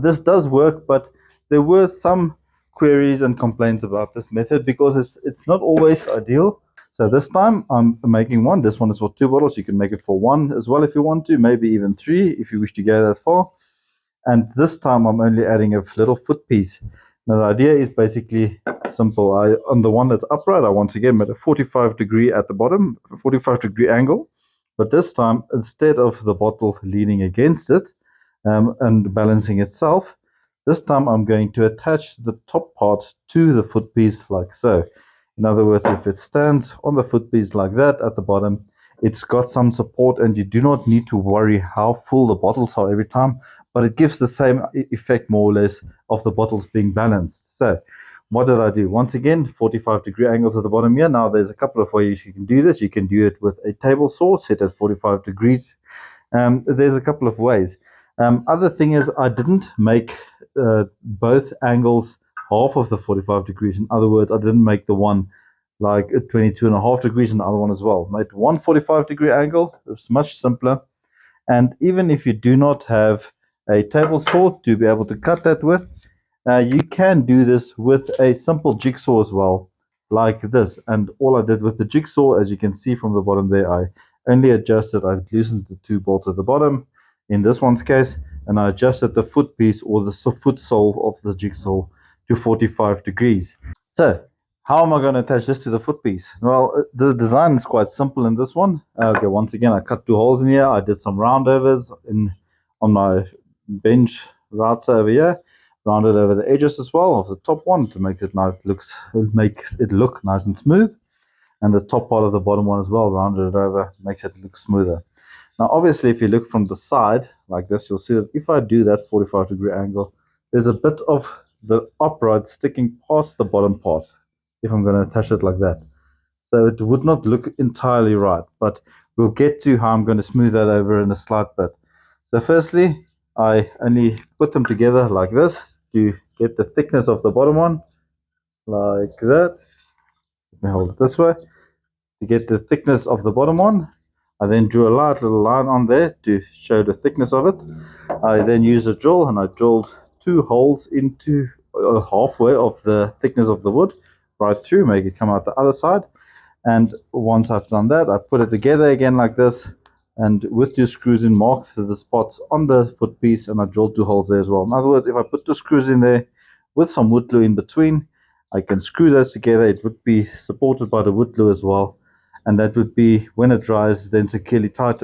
this does work, but there were some queries and complaints about this method because it's not always ideal. So this time I'm making one. This one is for 2 bottles. You can make it for 1 as well if you want to, maybe even 3 if you wish to go that far. And this time I'm only adding a little foot piece. Now the idea is basically simple. On the one that's upright, I once again made a 45 degree at the bottom, a 45 degree angle. But this time, instead of the bottle leaning against it and balancing itself, this time I'm going to attach the top part to the foot piece like so. In other words, if it stands on the foot piece like that at the bottom, it's got some support and you do not need to worry how full the bottles are every time, but it gives the same effect more or less of the bottles being balanced. So what did I do? Once again, 45 degree angles at the bottom here. Now there's a couple of ways you can do this. You can do it with a table saw set at 45 degrees. There's a couple of ways. Other thing is I didn't make both angles half of the 45 degrees. In other words, I didn't make the one like 22.5 degrees and the other one as well. Made one 45 degree angle. It's much simpler. And even if you do not have a table saw to be able to cut that with, you can do this with a simple jigsaw as well, like this. And all I did with the jigsaw, as you can see from the bottom there, I only adjusted, I've loosened the 2 bolts at the bottom in this one's case, and I adjusted the foot piece or the foot sole of the jigsaw to 45 degrees. So how am I going to attach this to the foot piece? Well, the design is quite simple in this one. Okay, once again, I cut 2 holes in here. I did some roundovers on my bench router over here. Rounded over the edges as well of the top one to make it nice. Makes it look nice and smooth, and the top part of the bottom one as well. Rounded it over, makes it look smoother. Now, obviously, if you look from the side like this, you'll see that if I do that 45 degree angle, there's a bit of the upright sticking past the bottom part if I'm going to attach it like that. So it would not look entirely right, but we'll get to how I'm going to smooth that over in a slight bit. So firstly, I only put them together like this to get the thickness of the bottom one, like that. Let me hold it this way. To get the thickness of the bottom one, I then drew a light little line on there to show the thickness of it. I then used a drill and I drilled 2 holes into halfway of the thickness of the wood, right through, make it come out the other side. And once I've done that, I put it together again like this, and with 2 screws in, marked the spots on the foot piece, and I drilled 2 holes there as well. In other words, if I put 2 screws in there with some wood glue in between, I can screw those together. It would be supported by the wood glue as well, and that would be, when it dries, then securely tightened.